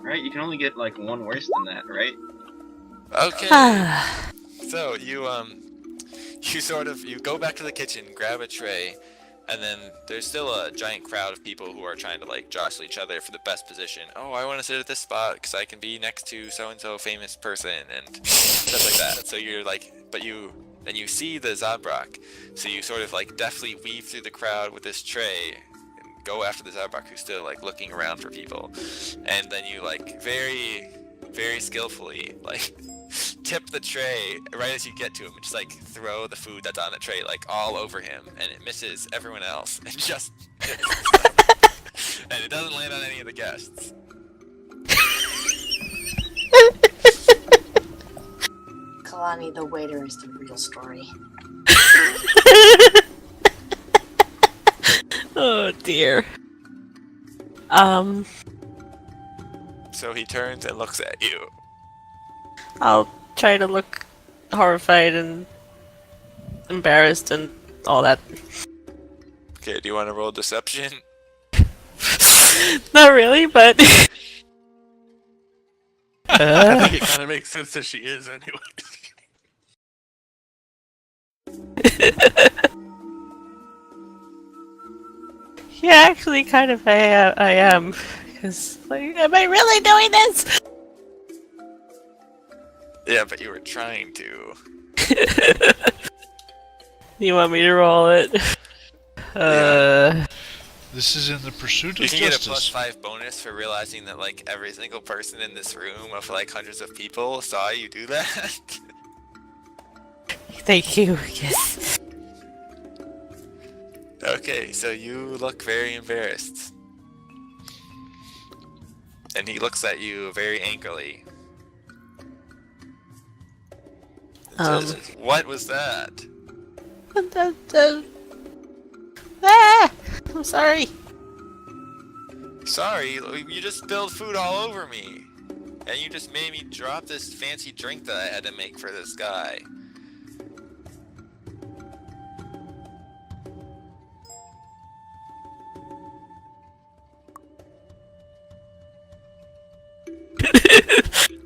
Right? You can only get like one worse than that, right? Okay. So you go back to the kitchen, grab a tray, and then there's still a giant crowd of people who are trying to like jostle each other for the best position. Oh, I want to sit at this spot because I can be next to so and so famous person and stuff like that. So you're like, then you see the Zabrak, so you sort of like deftly weave through the crowd with this tray and go after the Zabrak who's still like looking around for people, and then you like very skillfully like tip the tray right as you get to him and just like throw the food that's on the tray like all over him, and it misses everyone else and just and it doesn't land on any of the guests. Kalani, the waiter, is the real story. Oh dear. So he turns and looks at you. I'll try to look horrified and embarrassed and all that. Okay, do you want to roll deception? Not really, but I think it kind of makes sense that she is anyway. yeah, actually, kind of, I am. Because, like, am I really doing this? Yeah, but you were trying to. You want me to roll it? This is in the pursuit You of can get a justice. +5 bonus for realizing that like every single person in this room of like hundreds of people saw you do that. Thank you. Yes. Okay, so you look very embarrassed. And he looks at you very angrily. And says, what was that? I'm sorry. Sorry, you just spilled food all over me. And you just made me drop this fancy drink that I had to make for this guy.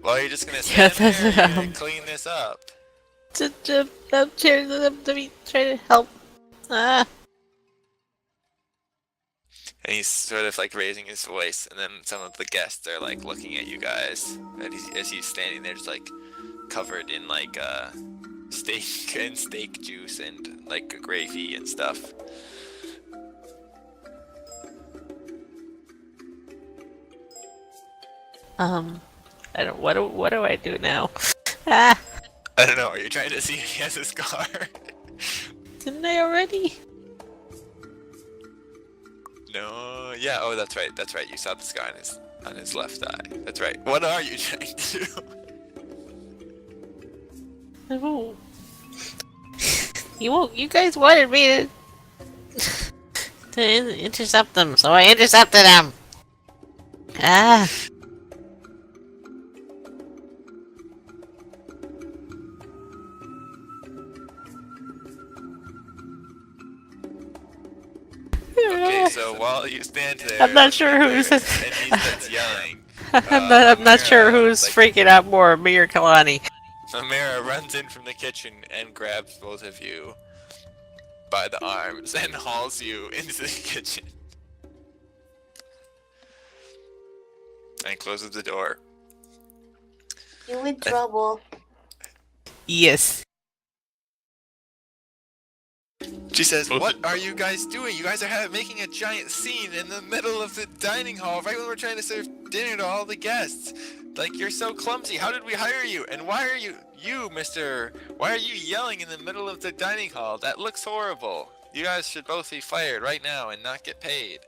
Well, you're just gonna stand there and you're gonna clean this up. I'm trying to help. And he's sort of like raising his voice, and then some of the guests are like looking at you guys, and as he's standing there, just like covered in like steak juice and like gravy and stuff. I don't. What do I do now? Ah, I don't know. Are you trying to see if he has a scar? didn't I already? No. Yeah. Oh, that's right. That's right. You saw the scar on his left eye. That's right. What are you trying to do? I won't. You won't. You guys wanted me to intercept them, so I intercepted them. Ah. Okay. So while you stand there, I'm not sure and who's. he starts yelling. I'm not sure who's like, freaking out more, me or Kalani. Amira runs in from the kitchen and grabs both of you by the arms and hauls you into the kitchen. And closes the door. You in trouble. Yes. She says, what are you guys doing? You guys are making a giant scene in the middle of the dining hall right when we're trying to serve dinner to all the guests. Like, you're so clumsy. How did we hire you? And why are you yelling in the middle of the dining hall? That looks horrible. You guys should both be fired right now and not get paid.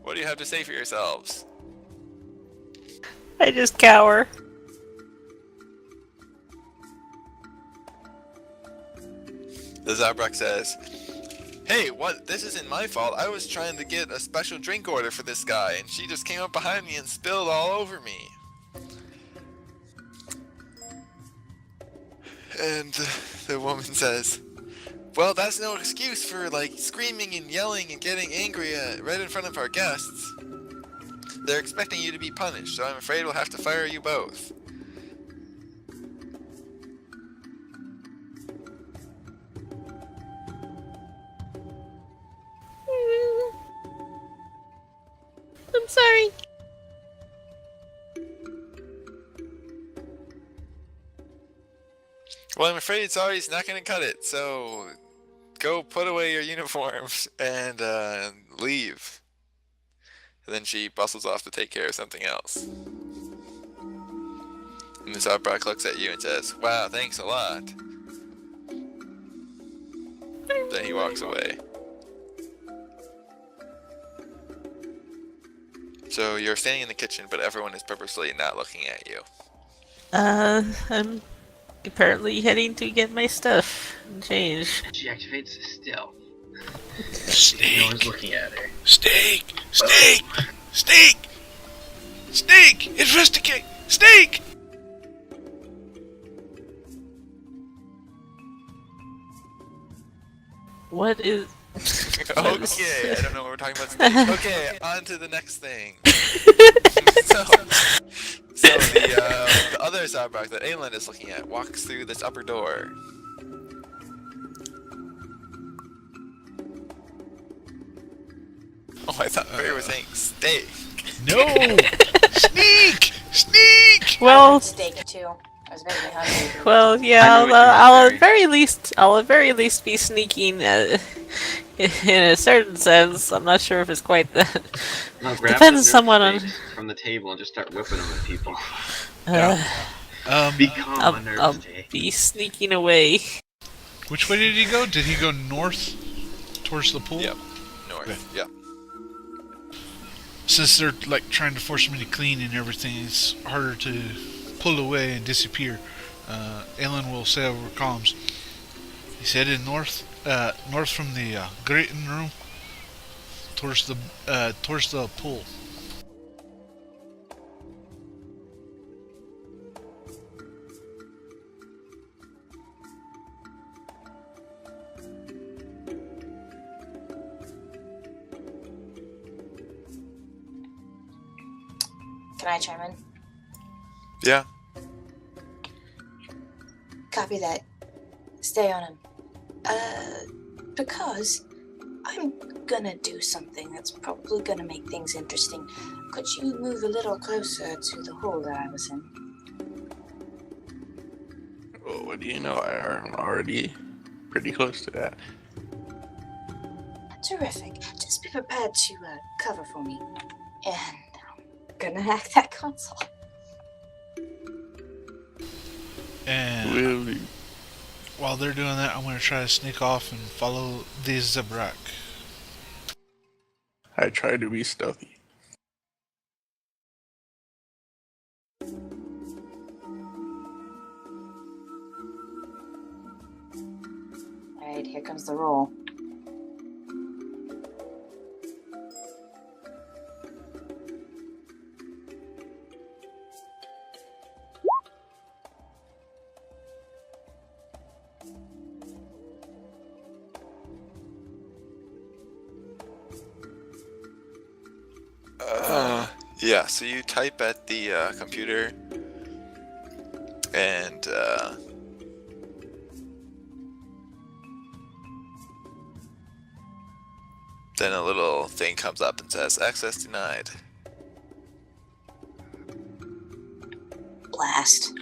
What do you have to say for yourselves? I just cower. The Zabrak says, hey, what? This isn't my fault. I was trying to get a special drink order for this guy, and she just came up behind me and spilled all over me. And the woman says, Well, that's no excuse for like screaming and yelling and getting angry right in front of our guests. They're expecting you to be punished, so I'm afraid we'll have to fire you both. I'm sorry. Well, I'm afraid sorry's not going to cut it, so go put away your uniforms and leave. And then she bustles off to take care of something else. And the Zabrak looks at you and says, "Wow, thanks a lot." Then he walks away. So you're standing in the kitchen, but everyone is purposely not looking at you. I'm apparently heading to get my stuff and change. She activates stealth. No Steak! one's looking at her. Steak! Steak! Steak! Steak! Investigate! Steak! What is... Okay, I don't know what we're talking about today. Okay, on to the next thing. So the other Zabrak that Aelin is looking at walks through this upper door. Oh, I thought Barry was saying steak. No! Sneak! Sneak! Well, Steak too. I was making me hungry. well, yeah, I know what you're I'll saying. I'll at very least be sneaking in a certain sense. I'm not sure if it's quite that. No, grab Depends the somewhat on- nerve steaks from the table and just start whipping them at people. Become a nerve I'll steak. be sneaking away. Which way did he go? Did he go north towards the pool? Yep, north. Okay. Yep. Since they're like trying to force me to clean and everything, it's harder to pull away and disappear. Aelin will say over comms. He's headed north from the grating room towards the pool. Can I chime in? Yeah. Copy that. Stay on him. Because I'm gonna do something that's probably gonna make things interesting. Could you move a little closer to the hole that I was in? Well, what do you know? I'm already pretty close to that. Terrific. Just be prepared to cover for me. And I'm gonna hack that console. And Really? while they're doing that, I'm going to try to sneak off and follow the Zabrak. I try to be stealthy. Alright, here comes the roll. Yeah, so you type at the computer and then a little thing comes up and says access denied. Blast.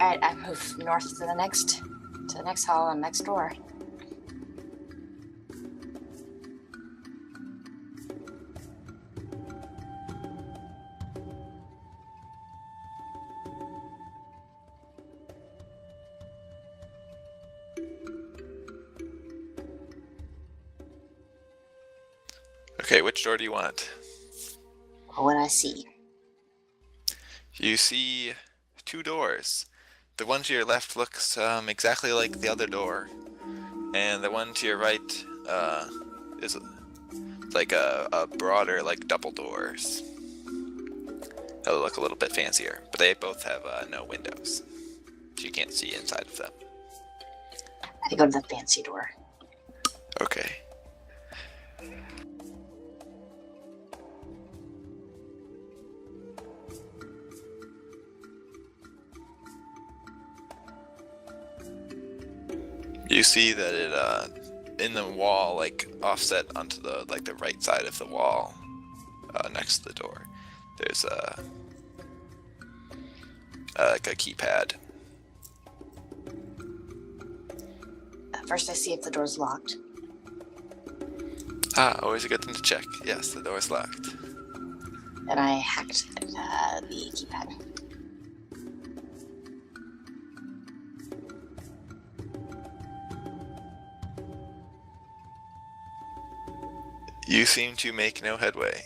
Alright, I move north to the next hall and next door. Okay, which door do you want? What I see. You see two doors. The one to your left looks exactly like the other door, and the one to your right is like a broader, like double doors. That'll look a little bit fancier, but they both have no windows. so you can't see inside of them. I go to the fancy door. Okay. You see that it in the wall, like offset onto the the right side of the wall, next to the door, there's like a keypad. First, I see if the door's locked. Always a good thing to check. Yes, the door's locked. Then I hacked the keypad. You seem to make no headway.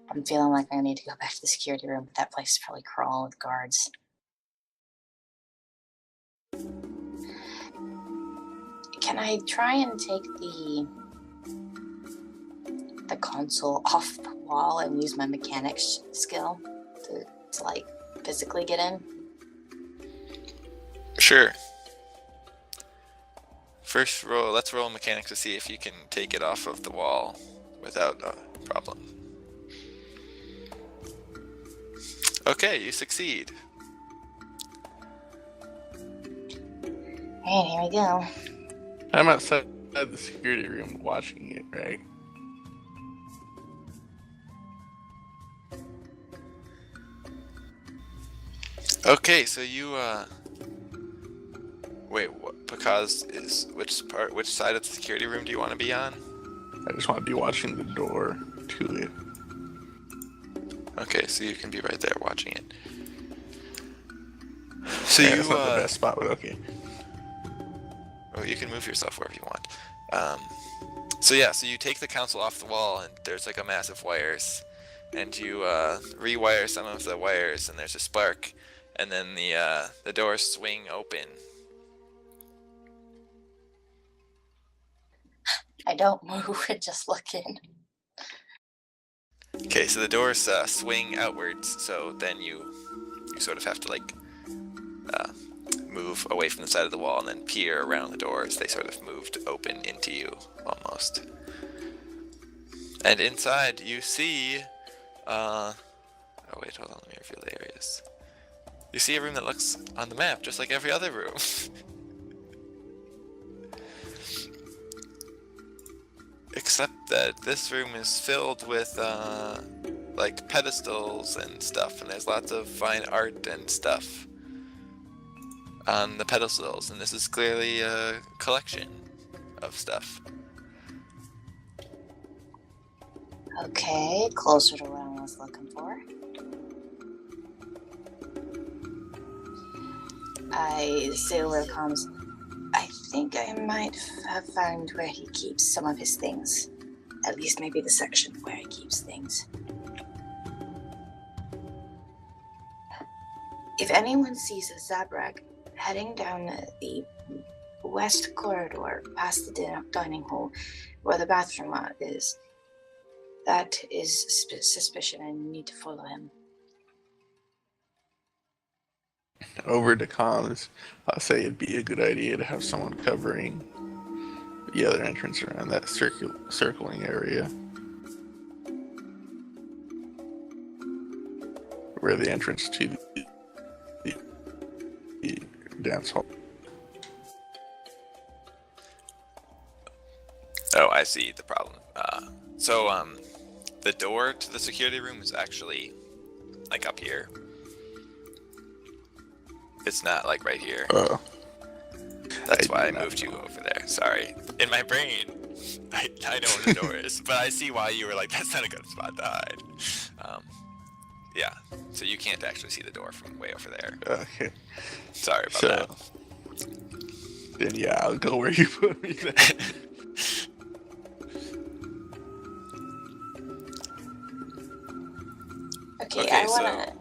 I'm feeling like I need to go back to the security room, but that place is probably crawling with guards. Can I try and take the console off the wall and use my mechanics skill to like physically get in? Sure. First roll, let's roll mechanics to see if you can take it off of the wall without a problem. Okay, you succeed. Hey, here we go. I'm outside the security room watching it, right? Okay, so you wait, what Pakaz is which side of the security room do you want to be on? I just want to be watching the door to it. Okay, so you can be right there watching it. So Yeah, you that's not the best spot, but okay. well, you can move yourself wherever you want. So yeah, so you take the console off the wall and there's like a massive wires, and you rewire some of the wires and there's a spark, and then the doors swing open. I don't move and just look in. Okay, so the doors swing outwards, so then you sort of have to like move away from the side of the wall and then peer around the doors. They sort of moved open into you, almost. And inside you see, oh wait, hold on, let me reveal the areas. You see a room that looks on the map, just like every other room. Except that this room is filled with like pedestals and stuff, and there's lots of fine art and stuff on the pedestals, and this is clearly a collection of stuff. Okay, closer to what I was looking for. I say where comes. I think I might have found where he keeps some of his things. At least maybe the section where he keeps things. If anyone sees a Zabrak heading down the west corridor past the dining hall where the bathroom is, that is suspicion and you need to follow him. Over to comms, I'll say it'd be a good idea to have someone covering the other entrance around that circling area. Where the entrance to the dance hall. Oh, I see the problem. So the door to the security room is actually like up here. It's not like right here. Oh. That's why I moved you over there. Sorry. In my brain, I know where the door is, but I see why you were like, that's not a good spot to hide. Yeah, so you can't actually see the door from way over there. Okay. Sorry about that. Then yeah, I'll go where you put me then. Okay, I wanna...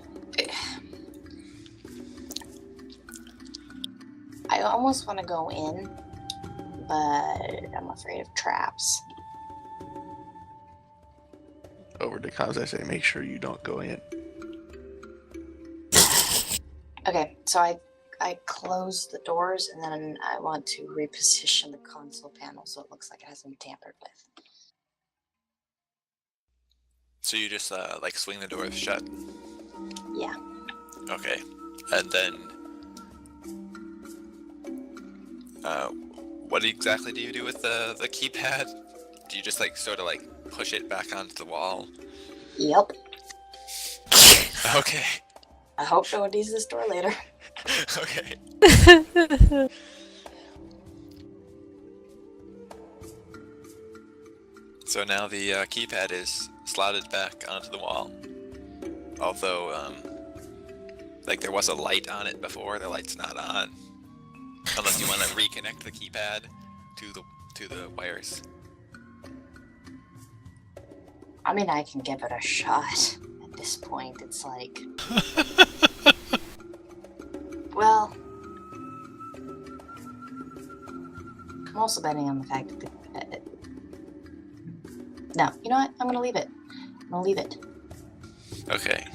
I almost want to go in, but I'm afraid of traps. to comms, I say make sure you don't go in. Okay, so I close the doors and then I want to reposition the console panel so it looks like it hasn't been tampered with. So you just like swing the doors shut. Yeah. Okay, and then what exactly do you do with the keypad? Do you just like sort of like push it back onto the wall? Yep. Okay. I hope no one needs this door later. Okay. So now the keypad is slotted back onto the wall. Although, like there was a light on it before, the light's not on. Unless you want to reconnect the keypad to the wires. I mean, I can give it a shot. At this point, it's like... Well... I'm also betting on the fact that the... No, you know what? I'm gonna leave it. I'm gonna leave it. Okay.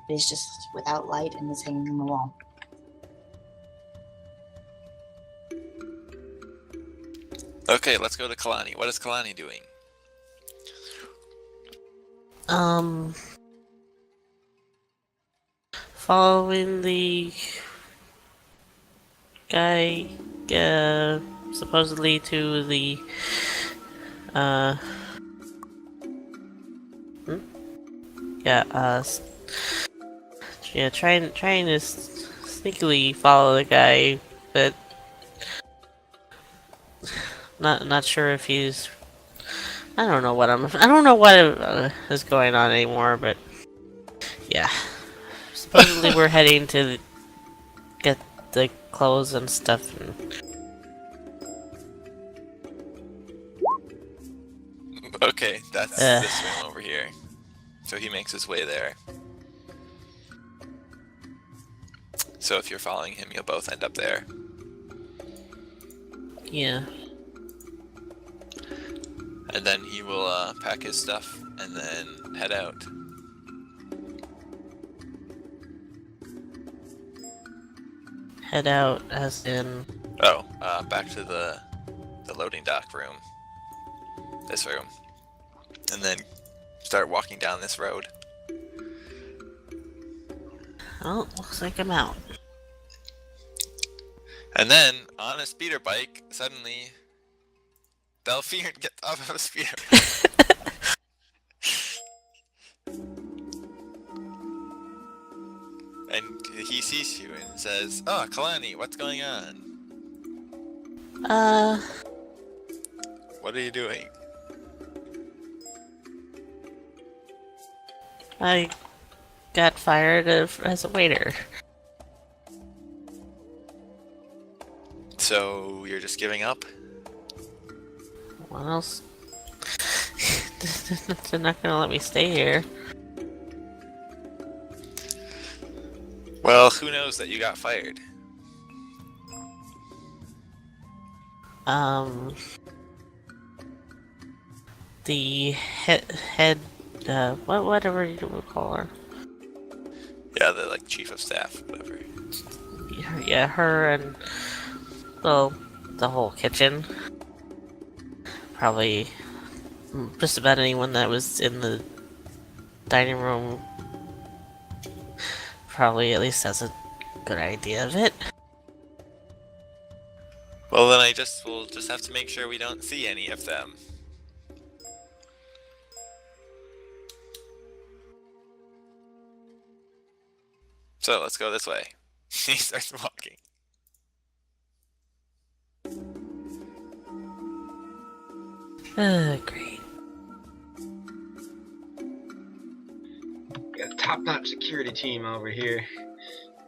It's just without light and it's hanging on the wall. Okay, let's go to Kalani. What is Kalani doing? Following the guy, supposedly to the, yeah, trying to sneakily follow the guy, but not sure if he's. I don't know what is going on anymore, but yeah. Supposedly we're heading to get the clothes and stuff. Okay, that's this room over here. So he makes his way there. So if you're following him, you'll both end up there. Yeah. And then he will pack his stuff and then head out. Head out as in... Oh, back to the loading dock room. This room. And then start walking down this road. Oh, looks like I'm out. And then, on a speeder bike, suddenly, Delphine gets off of a speeder bike. And he sees you and says, "Oh, Kalani, what's going on? What are you doing?" I got fired as a waiter. So, you're just giving up? What else? They're not gonna let me stay here. Well, who knows that you got fired? The head, whatever you would call her. Yeah, the like chief of staff, whatever. Yeah, her and well, the whole kitchen. Probably just about anyone that was in the dining room. Probably at least has a good idea of it. Well, then we'll just have to make sure we don't see any of them. So let's go this way. He starts walking. Great. Got a top-notch security team over here.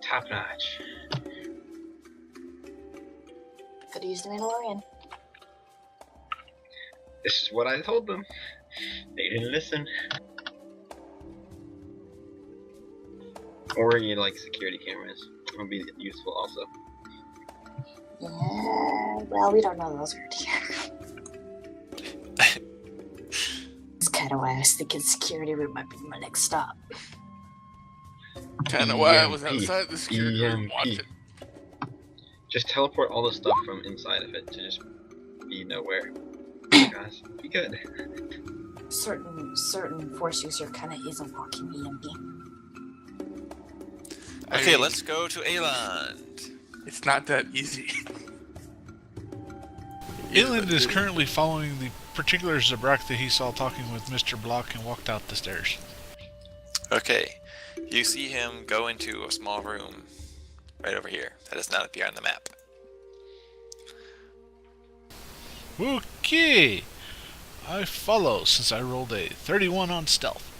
Top-notch. Could use the Mandalorian. This is what I told them. They didn't listen. Or you like security cameras. Would be useful also. Yeah, well, we don't know those are here. kind of why I was thinking security room might be my next stop. Kind of why I was EMP. outside the security room EMP. watching. Just teleport all the stuff from inside of it to just be nowhere. Guys, be good. Certain force user kind of is a walking EMP. I Okay, mean, let's go to Aland. It's not that easy. Eland is currently following the particular Zabrak that he saw talking with Mr. Block and walked out the stairs. Okay, you see him go into a small room right over here that does not appear on the map. Okay, I follow since I rolled a 31 on stealth.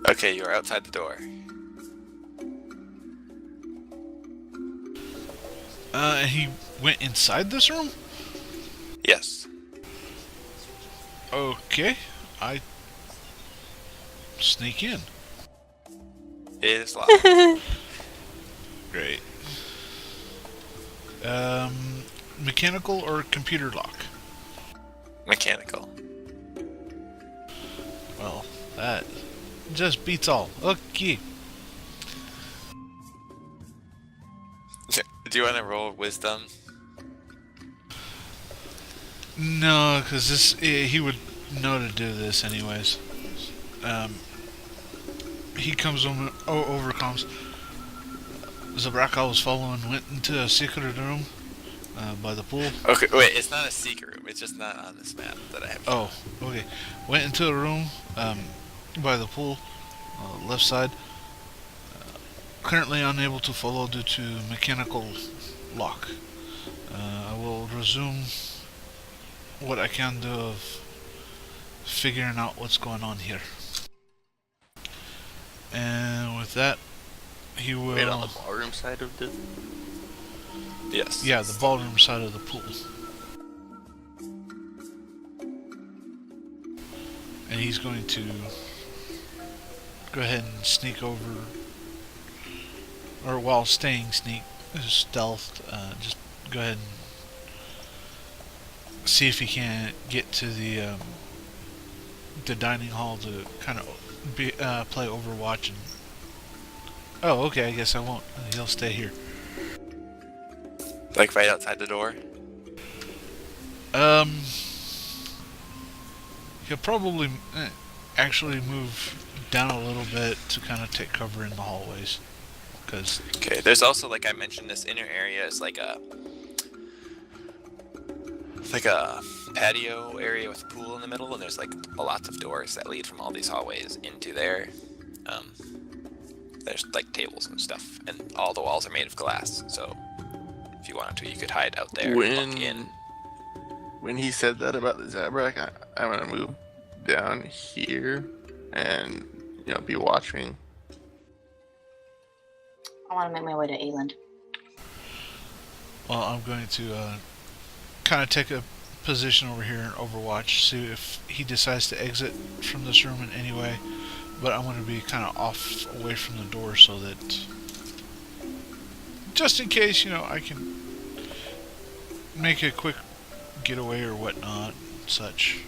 Okay, you're outside the door. And he went inside this room? Yes. Okay, I sneak in. It is locked. Great. Mechanical or computer lock? Mechanical. Well, that just beats all. Okay. Do you want to roll wisdom? No, because this he would know to do this anyways. He comes over comms. Zabrak was following, went into a secret room by the pool. Okay, wait, it's not a secret room. It's just not on this map that I have. Oh, okay. Went into a room by the pool, left side. Currently unable to follow due to mechanical lock. I will resume what I can do of figuring out what's going on here. And with that, he will... Right on the ballroom side of the... Yes. Yeah, the ballroom side of the pool. And he's going to go ahead and sneak over, or while staying stealthed, just go ahead and see if he can get to the dining hall to kind of play Overwatch. And oh, okay, I guess I won't. He'll stay here. Like right outside the door? He'll probably actually move down a little bit to kind of take cover in the hallways. Cause Okay, there's also, like I mentioned, this inner area is like a patio area with a pool in the middle, and there's like lots of doors that lead from all these hallways into there. There's like tables and stuff, and all the walls are made of glass, so if you wanted to, you could hide out there and look in. When he said that about the Zabrak, I'm gonna move down here and, be watching. I want to make my way to Aland. well, I'm going to kind of take a position over here in Overwatch, see if he decides to exit from this room in any way. But I'm going to be kind of off away from the door so that, just in case, I can make a quick getaway or whatnot, such.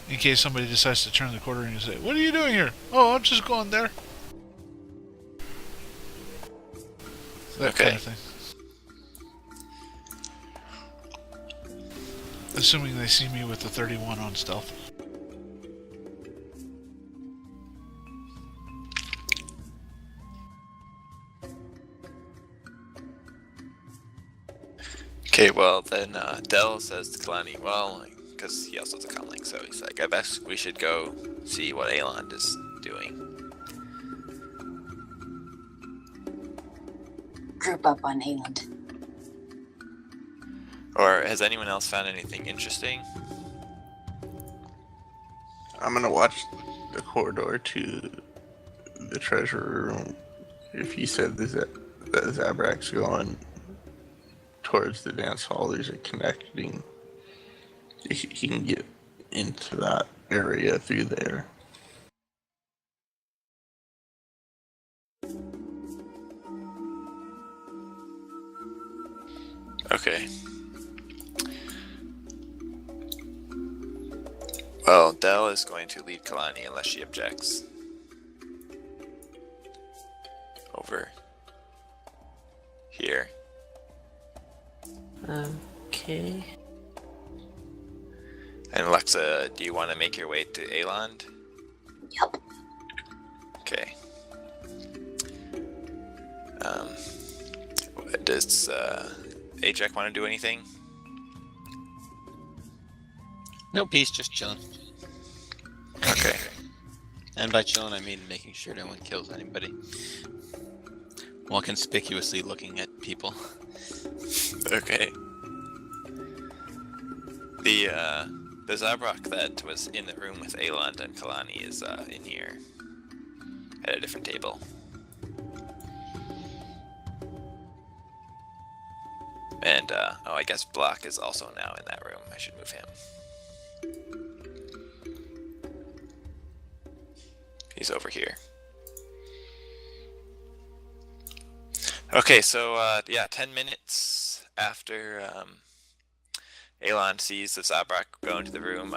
In case somebody decides to turn the corner and say, "What are you doing here?" "Oh, I'm just going there." That kind of thing. Assuming they see me with the 31 on stealth. Okay, well then Dell says to Kalani, well, because he also has a comlink, so he's like, I bet we should go see what Aland is doing. Group up on Aland. Or has anyone else found anything interesting? I'm gonna watch the corridor to the treasure room. If he said that Zabrak's going towards the dance hall, there's a connecting. He can get into that area through there. Okay. Well, Dell is going to lead Kalani unless she objects. Over here. Okay. And Alexa, do you want to make your way to Aland? Yep. Okay. Does Ajak want to do anything? Nope, he's just chilling. Okay. And by chilling, I mean making sure no one kills anybody. While conspicuously looking at people. Okay. The Zabrak that was in the room with Aland and Kalani is in here at a different table. And I guess Block is also now in that room. I should move him. He's over here. Okay, so 10 minutes after Elon sees the Zabrak go into the room,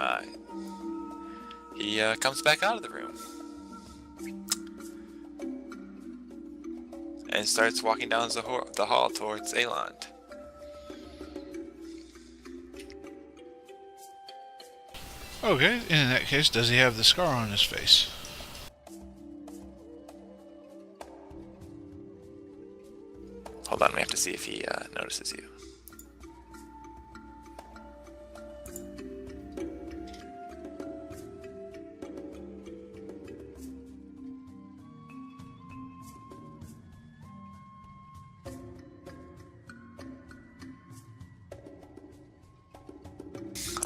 he comes back out of the room and starts walking down the hall towards Aland. Okay, in that case, does he have the scar on his face? Hold on, we have to see if he notices you.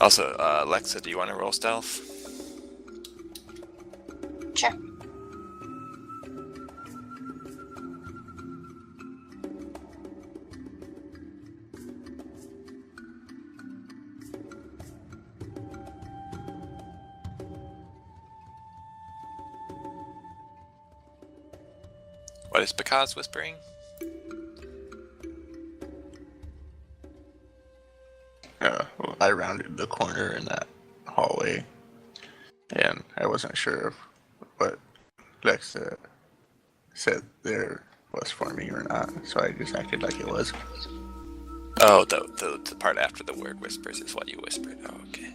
Also, Alexa, do you want to roll stealth? Sure. What is Bakaz whispering? Well, I rounded the corner in that hallway, and I wasn't sure of what Lexa said there was for me or not, so I just acted like it was. Oh, the part after the word whispers is what you whispered. Oh, okay.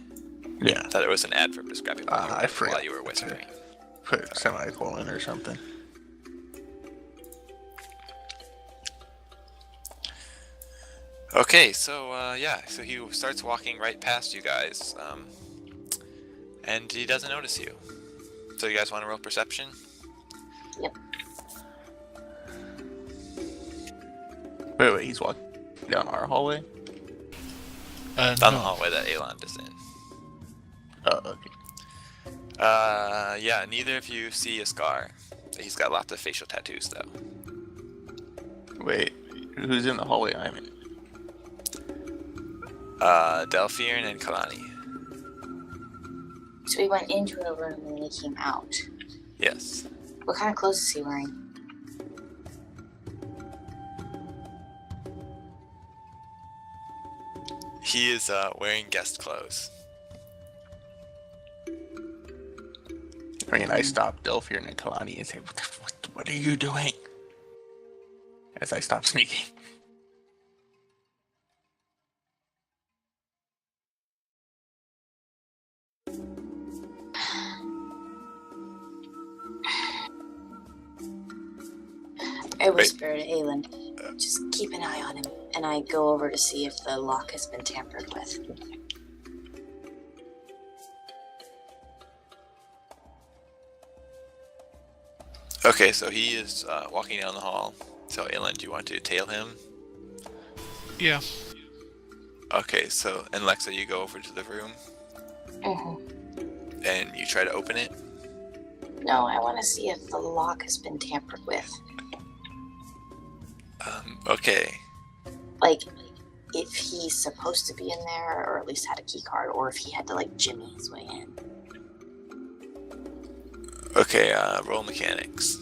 Yeah, I thought it was an adverb describing what I forgot while you were whispering. put semicolon or something. Okay, so so he starts walking right past you guys, and he doesn't notice you. So you guys want to roll perception? Yep. Wait, he's walking down our hallway? Down No. the hallway that Aland is in. Oh, okay. Yeah, neither of you see a scar. He's got lots of facial tattoos, though. Wait, who's in the hallway I'm in? Delphine and Kalani. So we went into a room and we came out. Yes. What kind of clothes is he wearing? He is wearing guest clothes. I mean, I stopped Delphine and Kalani and said, what are you doing? As I stopped sneaking. I whisper to Aelin, just keep an eye on him, and I go over to see if the lock has been tampered with. Okay, so he is walking down the hall. So, Aelin, do you want to tail him? Yeah. Okay, so, and Lexa, you go over to the room, Mm-hmm. and you try to open it. No, I want to see if the lock has been tampered with. Okay. Like, if he's supposed to be in there, or at least had a key card, or if he had to, like, jimmy his way in. Okay, roll mechanics.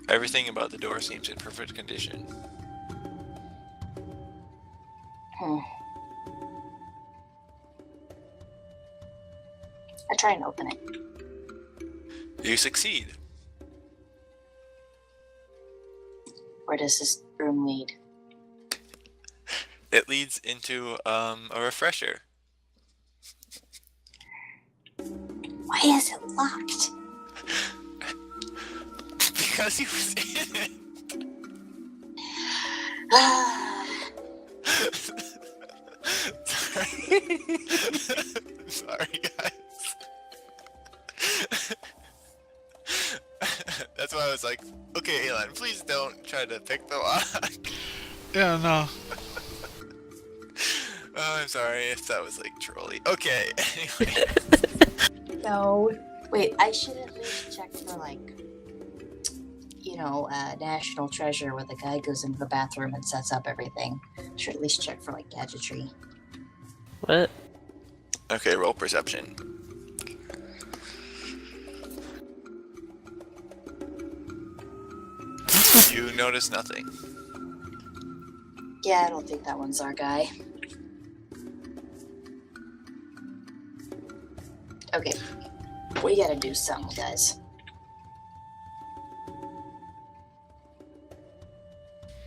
Everything about the door seems in perfect condition. Hmm. I try and open it. You succeed. Where does this room lead? It leads into a refresher. Why is it locked? Because he was in it. Sorry, guys. That's why I was like, okay, Elon, please don't try to pick the lock. Yeah, no. Oh, I'm sorry if that was like trolly. Okay, anyway. No. Wait, I should at least check for National Treasure where the guy goes into the bathroom and sets up everything. Should at least check for gadgetry. What? Okay, roll perception. You notice nothing. Yeah, I don't think that one's our guy. Okay. We gotta do something, guys.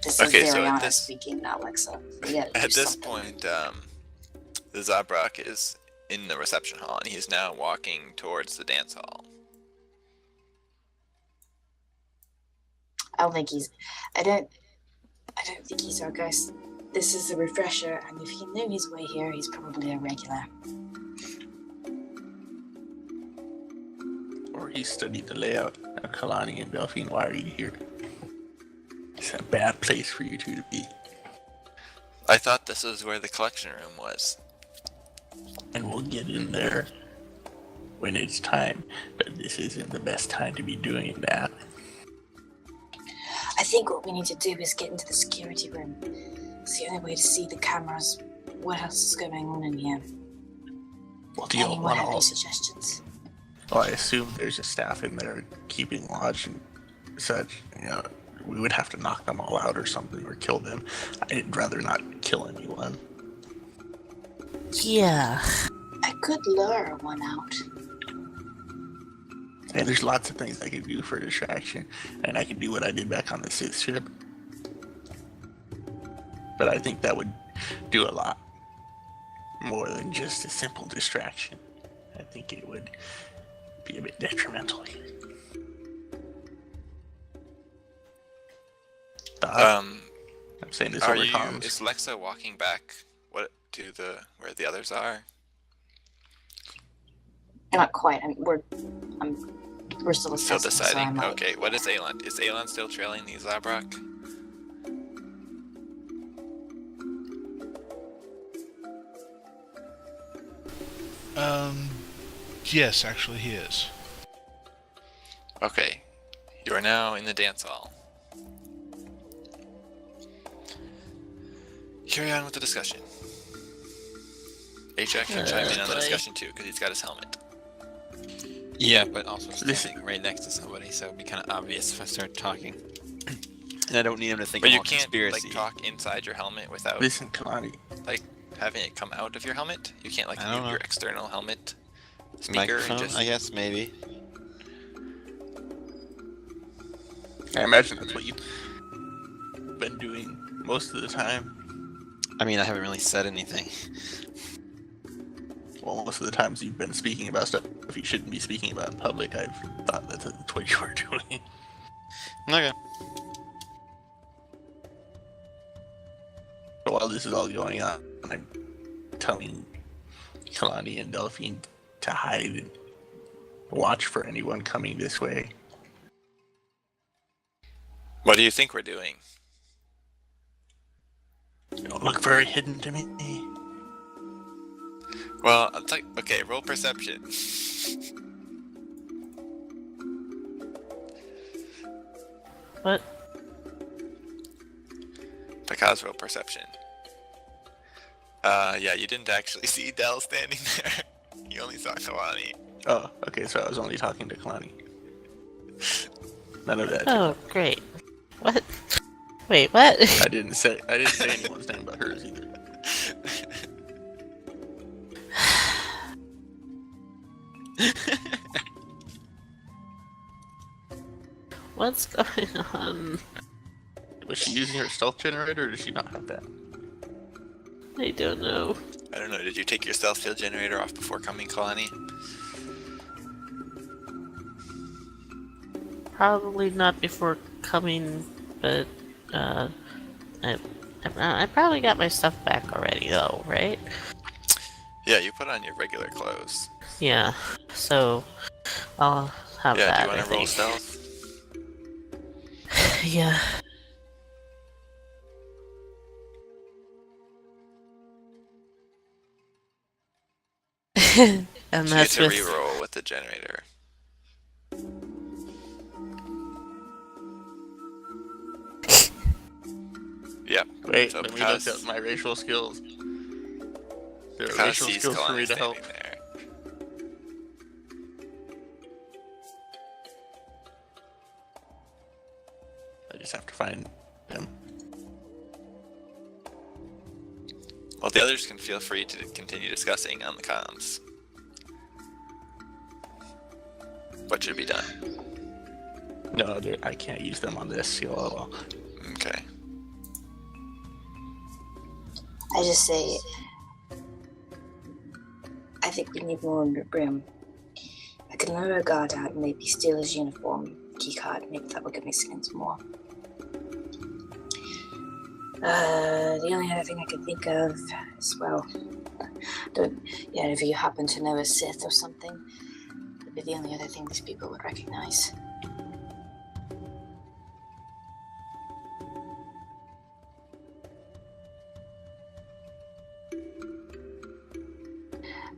This Okay, is so at Ariana this- speaking, not Alexa. We gotta do At this something. point, the Zabrak is in the reception hall, and he is now walking towards the dance hall. I don't think he's our guy. This is a refresher, and if he knew his way here, he's probably a regular. Or he studied the layout of Kalani and Delphine. Why are you here? It's a bad place for you two to be. I thought this was where the collection room was. And we'll get in there when it's time. But this isn't the best time to be doing that. I think what we need to do is get into the security room. It's the only way to see the cameras. What else is going on in here? Well, do you Anyone want have any all? suggestions? Well, I assume there's a staff in there keeping watch and such. We would have to knock them all out or something, or kill them. I'd rather not kill anyone. Yeah. I could lure one out. And there's lots of things I could do for distraction, and I could do what I did back on the Sith ship. But I think that would do a lot more than just a simple distraction. I think it would be a bit detrimental. I'm saying this over comms. Is Lexa walking back? What to where the others are? Not quite. We're still Still assessing, so deciding. I'm like- Okay, what is Aelon? Is Aelon still trailing the Zabrak? Yes, actually he is. Okay, you are now in the dance hall. Carry on with the discussion. Ajax can chime in on the discussion too, because he's got his helmet. Yeah, but also Listen. standing right next to somebody, so it'd be kind of obvious if I start talking. And I don't need him to think But I'm you all can't conspiracy. talk inside your helmet without Listen, Kalani. having it come out of your helmet. You can't I don't mute know. your external helmet speaker Microphone, and just. I guess, maybe. I imagine that's what you've been doing most of the time. I mean, I haven't really said anything. Well, most of the times you've been speaking about stuff you shouldn't be speaking about in public. I've thought that's what you were doing. Okay. But while this is all going on, I'm telling Kalani and Delphine to hide and watch for anyone coming this way. What do you think we're doing? You don't look very hidden to me. Well, it's like, okay, roll perception. What? Because roll perception. Yeah, you didn't actually see Del standing there. You only saw Kalani. Oh, okay, so I was only talking to Kalani. None of that. Oh, great. What? Wait, what? I didn't say anyone's name but hers either. What's going on? Was she using her stealth generator, or did she not have that? I don't know. I don't know. Did you take your stealth field generator off before coming, Kalani? Probably not before coming, but I probably got my stuff back already, though, right? Yeah, you put on your regular clothes. Yeah. So I'll have Yeah, that. do you want I to roll think. stealth? Yeah. And So you get that's to with reroll with the generator. Yep. Wait, So let me look because- up my racial skills. There are Because racial sees skills for me Kalani to help. standing there. I just have to find them. Well, the others can feel free to continue discussing on the comms. What should be done? No, I can't use them on this. LOL. Okay. I just say, I think we need more in the room. I can lure a guard out and maybe steal his uniform keycard. Maybe that will give me seconds more. The only other thing I could think of is, well, if you happen to know a Sith or something, would be the only other thing these people would recognize.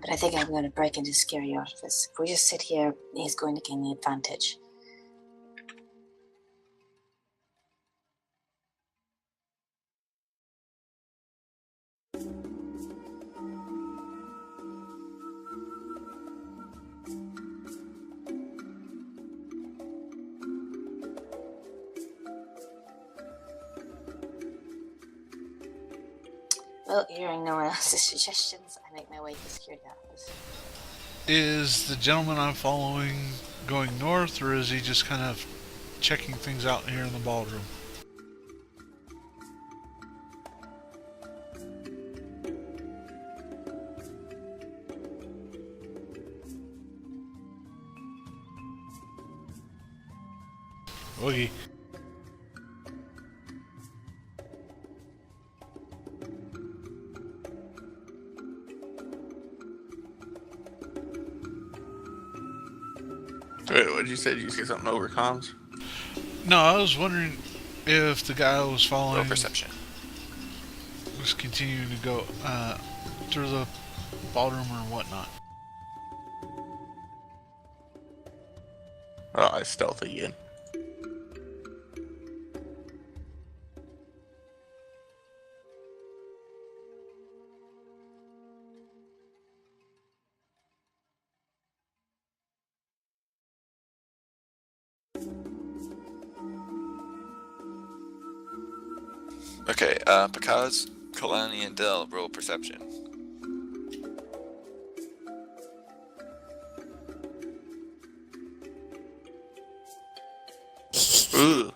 But I think I'm going to break into Scary Artifice. If we just sit here, he's going to gain the advantage. Well, hearing no one else's suggestions, I make my way to the security office. Is the gentleman I'm following going north, or is he just kind of checking things out here in the ballroom? Okay. Wait, what did you say? Did you say something over comms? No, I was wondering if the guy I was Roll following perception. was continuing to go through the ballroom or whatnot. Oh, I stealth again. Okay, Pakaz, Kalani, and Dell roll perception. Ooh.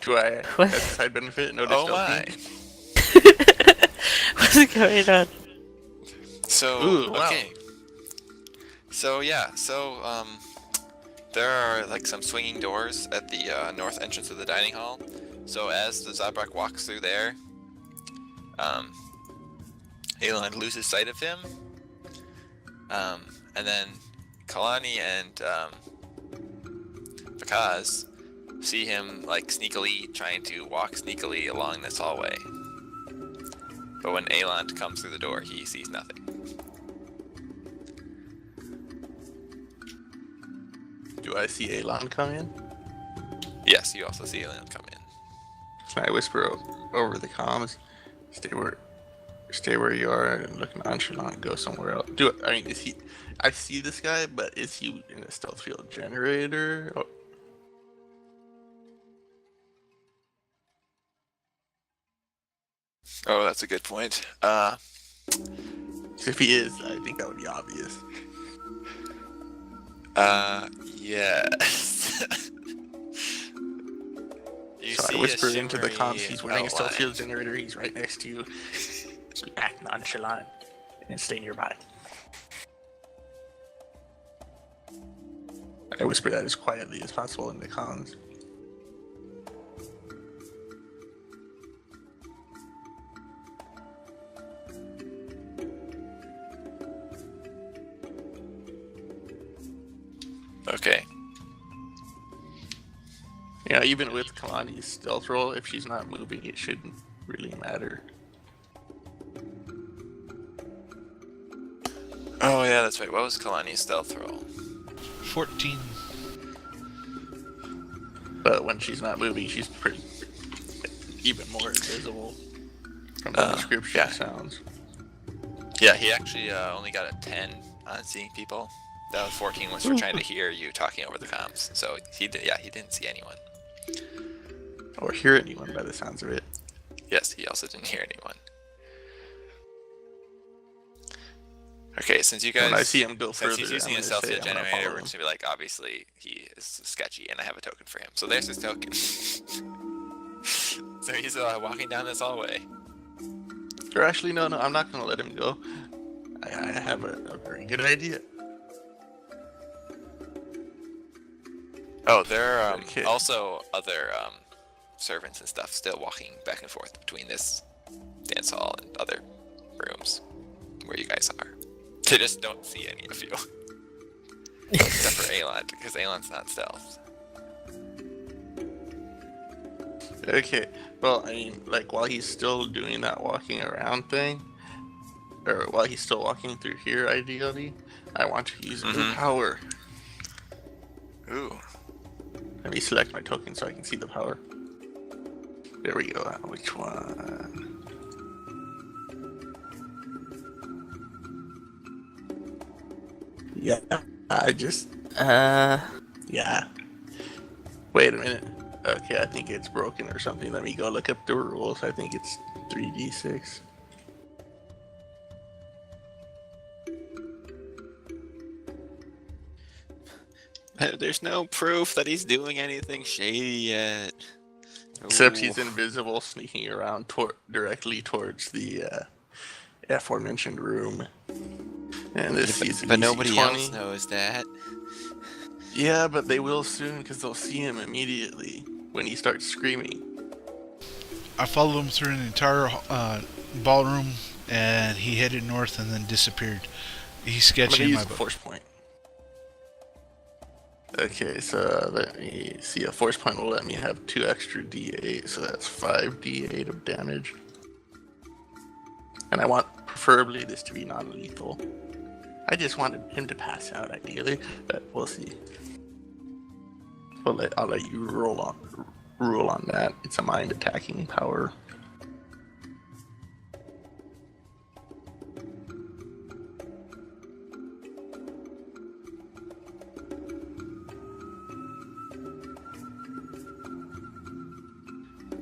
Do I What? have a side benefit? No Oh my. stealthy? what's going on? So, Ooh, wow. okay. So, yeah, there are like some swinging doors at the north entrance of the dining hall. So as the Zabrak walks through there, Aelon loses sight of him. And then Kalani and Pakaz see him like sneakily trying to walk sneakily along this hallway. But when Aelon comes through the door, he sees nothing. Do I see Elon come in? Yes, you also see Aelon come in. Can I whisper over the comms? Stay where you are and look nonchalant and go somewhere else. Is he? I see this guy, but is he in a stealth field generator? Oh, that's a good point. If he is, I think that would be obvious. Yes. You So I see a whisper into the comms, shimmery he's wearing a stealth outline. shield generator, he's right next to you. Act nonchalant and stay nearby. I whisper that as quietly as possible in the comms. Okay. Yeah, even with Kalani's stealth roll, if she's not moving, it shouldn't really matter. Oh yeah, that's right. What was Kalani's stealth roll? 14. But when she's not moving, she's pretty even more invisible from the description yeah. sounds. Yeah, he actually only got a 10 on seeing people. That was 14 was for trying to hear you talking over the comms. So he didn't see anyone. Or hear anyone by the sounds of it. Yes, he also didn't hear anyone. Okay, since you guys, When I see him go since further, he's using I'm his gonna stealth say shield I'm gonna generator, follow we're him. just gonna be like, obviously he is sketchy, and I have a token for him. So there's his token. So he's walking down this hallway. Or actually, no, I'm not gonna let him go. I have a very good idea. Oh, there are Okay. also other servants and stuff still walking back and forth between this dance hall and other rooms where you guys are. They just don't see any of you. Except for Aelon, because Aelon's not stealth. Okay, well, I mean, like, while he's still doing that walking around thing, or while he's still walking through here, ideally, I want to use blue power. Ooh. Let me select my token so I can see the power. There we go. Which one? Yeah, I just... Yeah. Wait a minute. Okay, I think it's broken or something. Let me go look up the rules. I think it's 3d6. There's no proof that he's doing anything shady yet. Except Ooh. he's invisible, sneaking around directly towards the aforementioned room. And this is But nobody 20. else knows that. Yeah, but they will soon because they'll see him immediately when he starts screaming. I followed him through an entire ballroom, and he headed north and then disappeared. He's I'm sketchy gonna in use my a book. force point. Okay, so let me see. A force point will let me have 2 extra d8, so that's 5 d8 of damage. And I want preferably this to be non-lethal. I just wanted him to pass out ideally, but we'll see. I'll let you rule on that. It's a mind attacking power.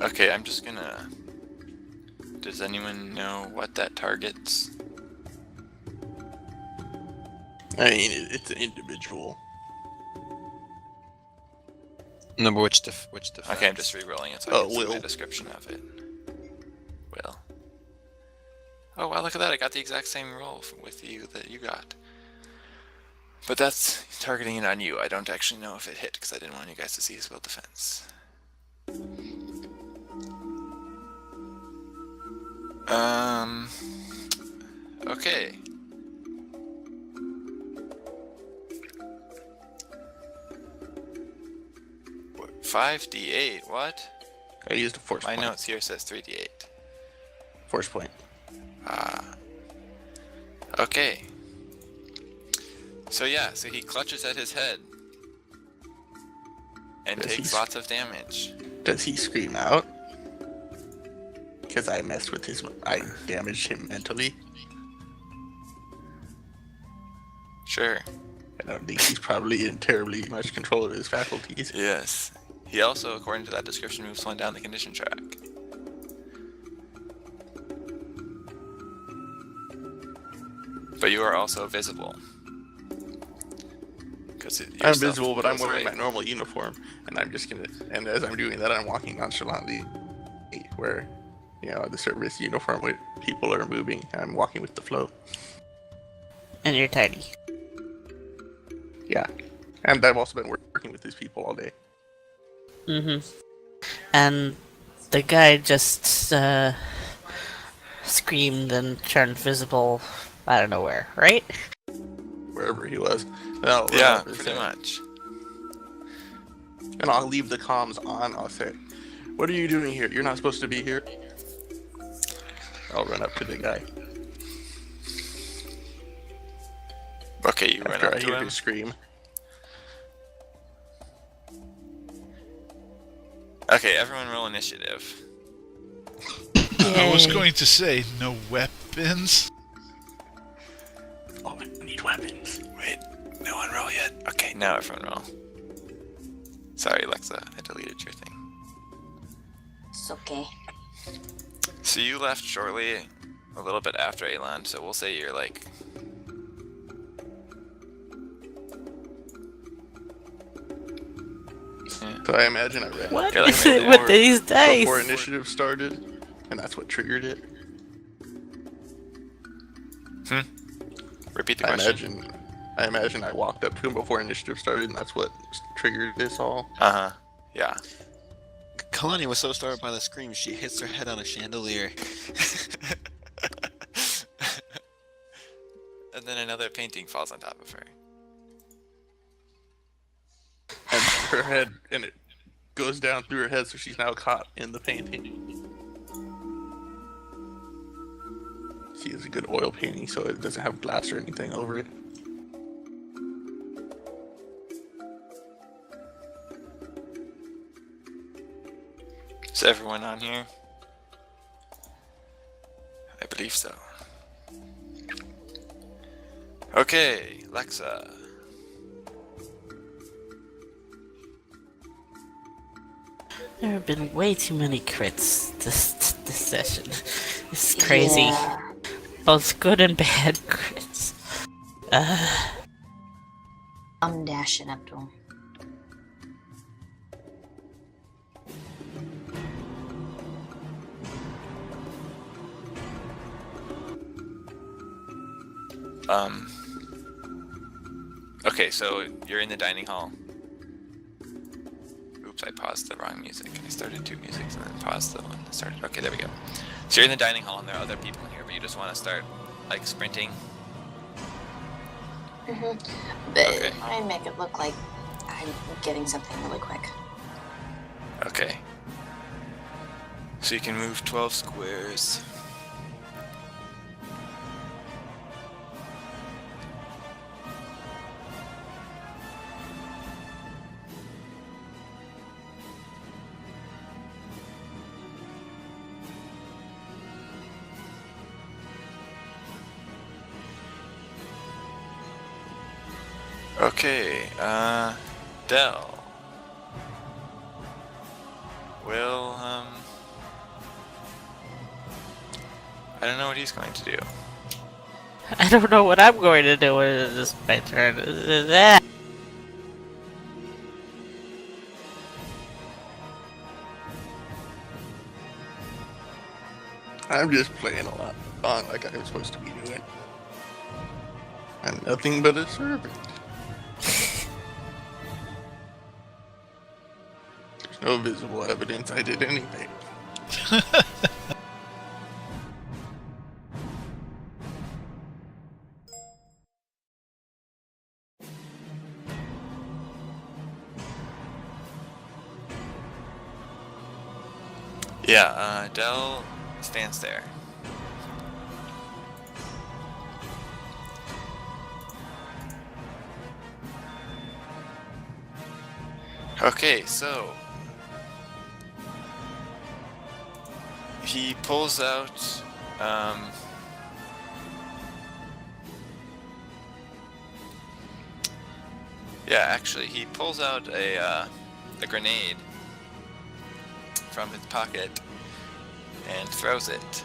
Okay, I'm just gonna... Does anyone know what that targets? I mean, it's an individual. No, but which defense? Okay, I'm just re-rolling it so I Oh, can see my Will. description of it. Will. Oh wow, look at that, I got the exact same roll with you that you got. But that's targeting it on you. I don't actually know if it hit because I didn't want you guys to see his will defense. Okay. What, 5d8, what? I used a force My point. notes here says 3d8. Force point. Okay. So yeah, so he clutches at his head. And Does he takes lots of damage. Does he scream out? Because I messed with I damaged him mentally. Sure. I don't think he's probably in terribly much control of his faculties. Yes. He also, according to that description, moves one down the condition track. But you are also visible. Because I'm visible, but I'm wearing my normal uniform, and I'm just gonna. And as I'm doing that, I'm walking nonchalantly, where, the service uniform with people are moving. I'm walking with the flow. And you're tiny. Yeah, and I've also been working with these people all day. Mm-hmm. And the guy just screamed and turned visible out of nowhere, right? Wherever he was. No, Yeah, pretty much. And I'll leave the comms on. I'll say, "What are you doing here? You're not supposed to be here." I'll run up to the guy Okay, you run after up I to hear him. his scream. Okay, everyone roll initiative. I was Yay. going to say no weapons. Oh, I need weapons. Wait, no one roll yet. Okay, now everyone roll. Sorry, Alexa, I deleted your thing. It's okay. So you left shortly, a little bit after Elan, so we'll say you're like... So I imagine I ran What You're like is right it there. with these dice? before initiative started, and that's what triggered it. Repeat the question. I imagine I walked up to him before initiative started, and that's what triggered this all. Uh-huh, yeah. Kalani was so startled by the scream, she hits her head on a chandelier. And then another painting falls on top of her. And her head, and it goes down through her head, so she's now caught in the painting. She is a good oil painting, so it doesn't have glass or anything over it. Is everyone on here? I believe so. Okay, Lexa. There have been way too many crits this session. It's crazy. Yeah. Both good and bad crits. I'm dashing up to him. Okay, so you're in the dining hall. Oops, I paused the wrong music. I started two musics and then paused the one that started. Okay, there we go. So you're in the dining hall and there are other people in here, but you just want to start, like, sprinting. But Okay. I make it look like I'm getting something really quick. Okay. So you can move 12 squares. Okay, Dell. Will, I don't know what he's going to do. I don't know what I'm going to do with this my turn. Ah. I'm just playing a lot on like I'm supposed to be doing. I'm nothing but a servant. There's no visible evidence I did anything. Yeah, Dell stands there. Okay, so he pulls out yeah, actually he pulls out a grenade from his pocket and throws it.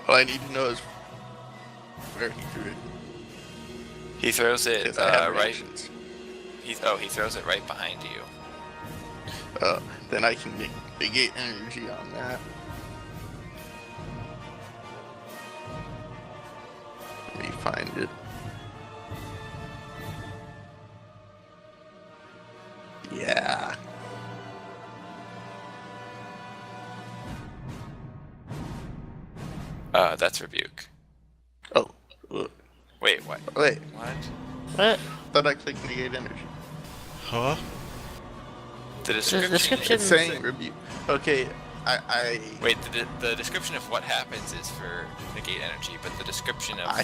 All I need to know is where he threw it. He throws it 'Cause I have right. reactions. He throws it right behind you. Then I can negate energy on that. Let me find it. Yeah. That's rebuke. Oh. Look. Wait, what? Wait. What? What? Thought I clicked negate energy. Huh? The The description. description- It's saying rebuke. Okay. I Wait, the description of what happens is for negate energy, but the description of I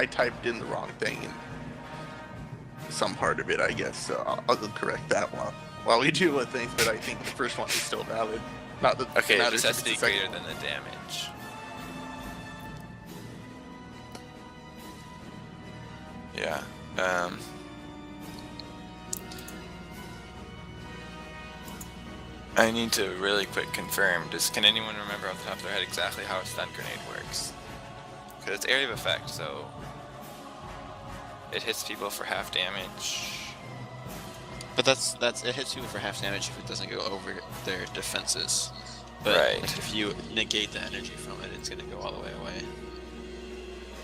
typed in the wrong thing in some part of it, I guess. So I'll go correct that while we deal with things. But I think the first one is still valid. Not the okay, it matters just has if to be it's the greater second. than the damage. Yeah. I need to really quick confirm. Can anyone remember off the top of their head exactly how a stun grenade works? Because it's area of effect, so it hits people for half damage. But that's it hits people for half damage if it doesn't go over their defenses. But Right. like, if you negate the energy from it, it's gonna go all the way away.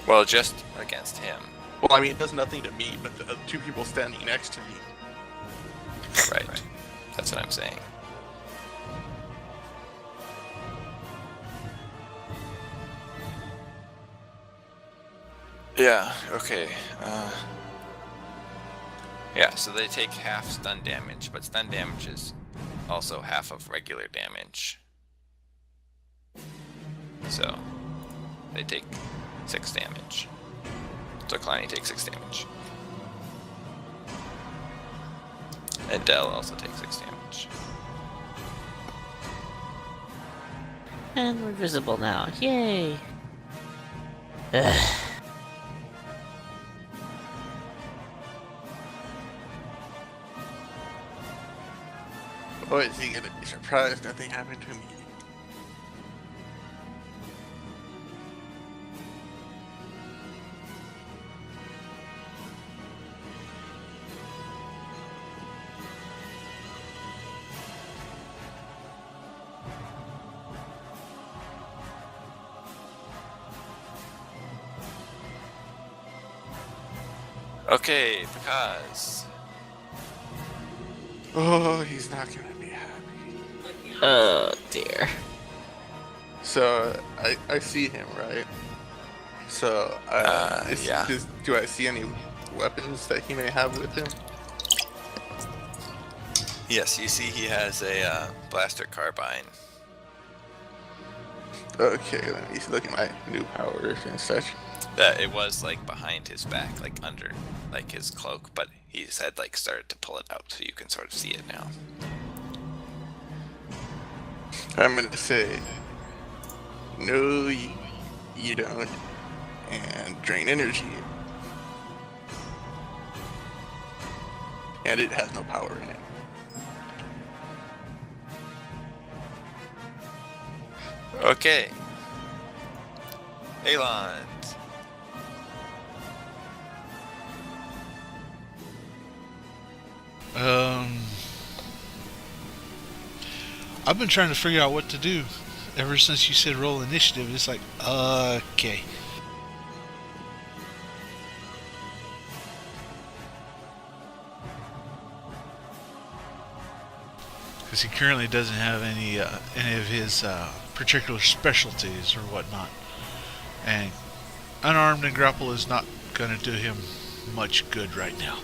Well, just against him. Well, I mean, it does nothing to me, but the two people standing next to me. Right. That's what I'm saying. Yeah, okay. Yeah, so they take half stun damage, but stun damage is also half of regular damage. So, they take 6 damage. So Kleiny takes 6 damage. And Dell also takes 6 damage. And we're visible now. Yay! Ugh. Oh, is he gonna be surprised nothing happened to me? Okay, because Oh, he's not gonna be happy. Oh dear. So I see him, right? So yeah. do I see any weapons that he may have with him? yes, you see he has a blaster carbine. Okay, let me look at my new powers and such. That it was like behind his back, like under like his cloak, but he had like started to pull it out so you can sort of see it now. I'm gonna say, no, you don't, and drain energy. And it has no power in it. Okay. Elon. I've been trying to figure out what to do ever since you said roll initiative. It's like, okay. Because he currently doesn't have any of his particular specialties or whatnot, and unarmed and grapple is not going to do him much good right now.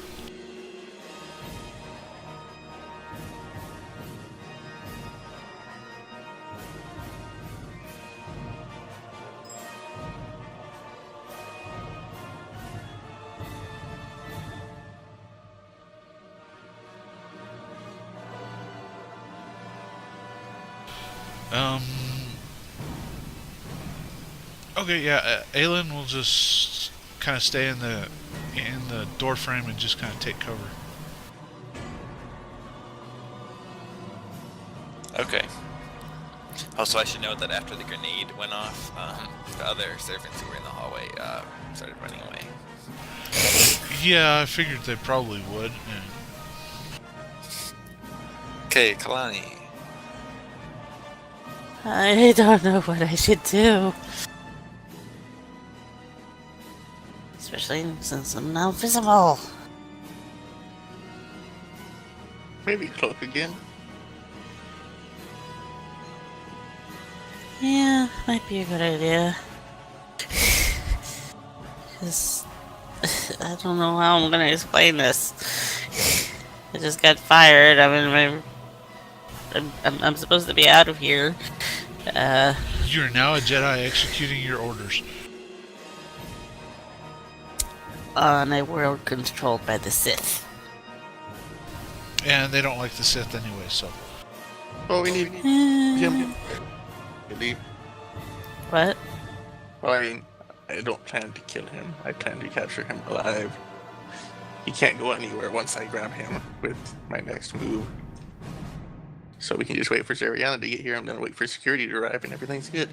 Okay, yeah, Aelin will just kind of stay in the door frame and just kind of take cover. Okay. Also, I should note that after the grenade went off, the other servants who were in the hallway started running away. Yeah, I figured they probably would. Okay, Kalani. I don't know what I should do. Especially since I'm now visible. Maybe cloak again. Yeah, might be a good idea. Because I don't know how I'm gonna explain this. I just got fired. I'm supposed to be out of here. You're now a Jedi executing your orders. On a world controlled by the Sith. And they don't like the Sith anyway, so. Well, we need him to leave. What? Well, I mean, I don't plan to kill him. I plan to capture him alive. He can't go anywhere once I grab him with my next move. So we can just wait for Zariana to get here and then wait for security to arrive and everything's good.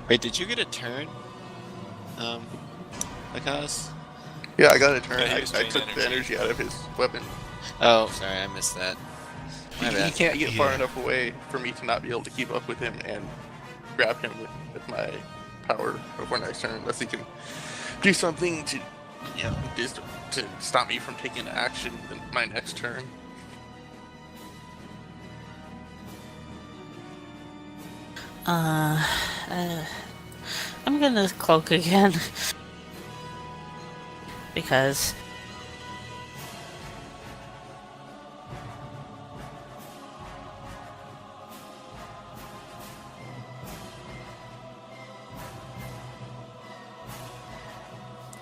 Wait, did you get a turn? Lakas? Yeah, I got a turn. Yeah, he I was took drained the energy out of his weapon. Oh, sorry, I missed that. My He bad. can't get far Yeah. enough away for me to not be able to keep up with him and grab him with my power before next turn, unless he can do something to, you know, just to stop me from taking action in my next turn. I'm gonna cloak again. Because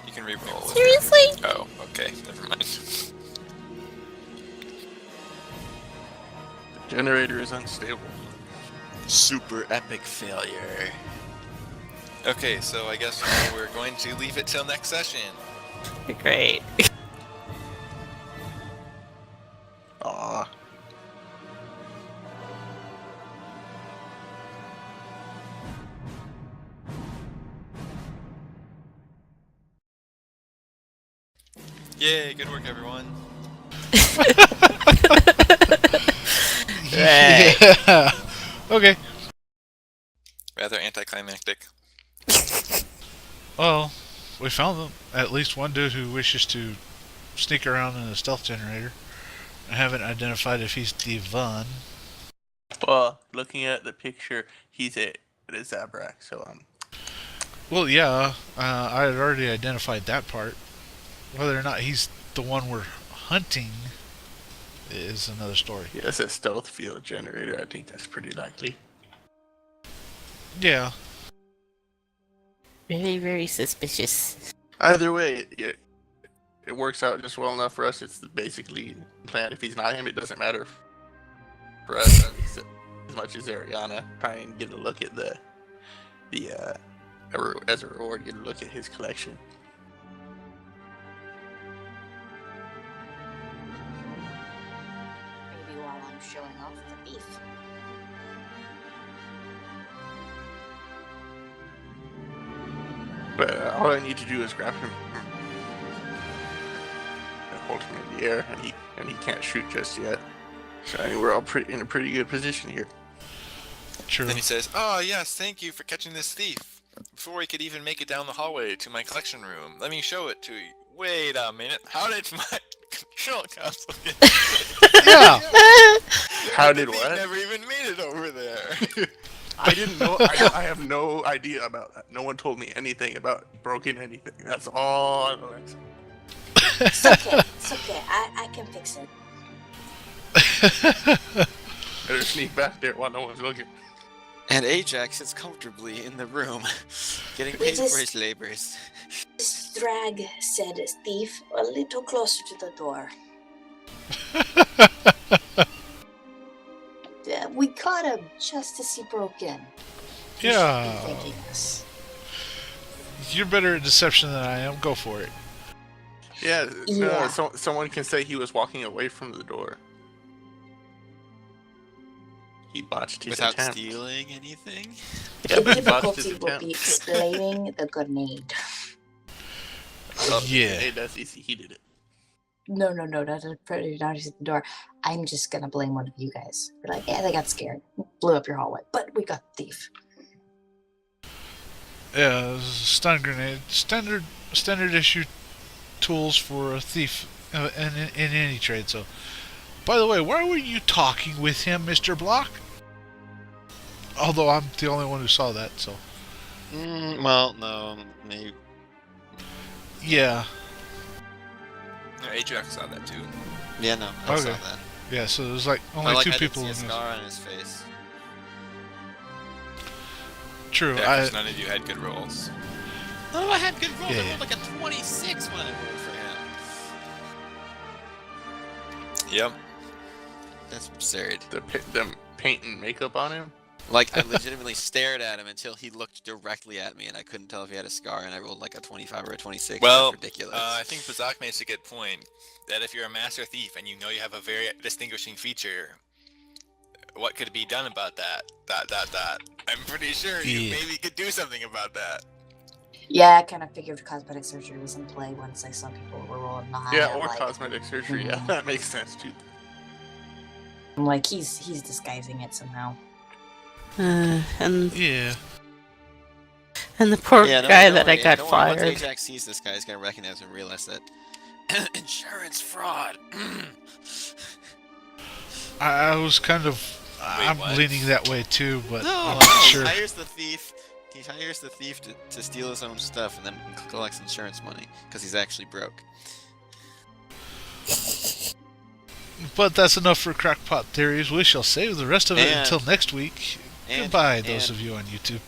You can re-roll. seriously? Oh, okay. Never mind. The generator is unstable. Super epic failure. Okay, so I guess we're going to leave it till next session. Great. Aw. Yay, good work, everyone. Right. Yeah. Okay. Rather anticlimactic. Well, we found them. At least one dude who wishes to sneak around in a stealth generator. I haven't identified if he's Devon. Well, looking at the picture, he's a Zabrak, so Well, yeah, I had already identified that part. Whether or not he's the one we're hunting is another story. yeah, it's a stealth field generator. I think that's pretty likely. Yeah. Very, very suspicious. Either way, it works out just well enough for us. It's basically plan. If he's not him, it doesn't matter for us as much as Ariana. Try and get a look at as a reward, get a look at his collection. Maybe while I'm showing off the beef. But all I need to do is grab him and hold him in the air, and he can't shoot just yet. So I mean, we're all in a pretty good position here. True. Then he says, "Oh yes, thank you for catching this thief. Before he could even make it down the hallway to my collection room, let me show it to you. Wait a minute, how did my control console get?" Yeah. How did The thief what? never even made it over there. I didn't know. I have no idea about that. No one told me anything about broken anything. That's all I know. It's okay. It's okay. I can fix it. Better sneak back there while no one's looking. And Ajax is comfortably in the room, getting We paid just- for his labors. This drag said thief a little closer to the door. We caught him just as he broke in. You should be Yeah. thanking us. You're better at deception than I am. Go for it. Yeah. Yeah. No, someone can say he was walking away from the door. He botched his Without attempt. stealing anything? Yeah, The he botched his difficulty will be attempt. explaining the grenade. Yeah. Hey, that's easy. He did it. No, that's pretty not just the door. I'm just gonna blame one of you guys. Be like, yeah, they got scared, blew up your hallway, but we got the thief. Yeah, stun grenade. Standard issue tools for a thief in any trade. So, by the way, why were you talking with him, Mr. Block? Although I'm the only one who saw that, so. Well, no, maybe. Yeah. Ajax saw that too. Yeah, no, I saw Okay. that. Yeah, so there's like only I two didn't people see in a this. scar on his face. True. Yeah, 'cause none of you had good rolls. Oh, I had good rolls. Yeah, I yeah. rolled like a 26 when I rolled for him. Yep. That's absurd. Them painting makeup on him. Like, I legitimately stared at him until he looked directly at me, and I couldn't tell if he had a scar, and I rolled like a 25 or a 26. Well, That's ridiculous. I think Bazak makes a good point that if you're a master thief and you know you have a very distinguishing feature, what could be done about that? I'm pretty sure you Yeah. maybe could do something about that. Yeah, I kind of figured cosmetic surgery was in play once I saw people were rolling behind. Yeah, I'm or like, cosmetic surgery. Yeah, that makes sense too. I'm like, he's disguising it somehow. And Yeah. the poor yeah, no, guy don't that I worry, got don't worry. Once fired. Ajax sees this guy, he's gonna recognize him and realize that insurance fraud. I was kind of. I'm what? leaning that way too, but No, I'm no, not sure. he hires the thief. He hires the thief to steal his own stuff and then collects insurance money because he's actually broke. But that's enough for Crackpot Theories. We shall save the rest of it And- until next week. And, Goodbye, and, those of you on YouTube.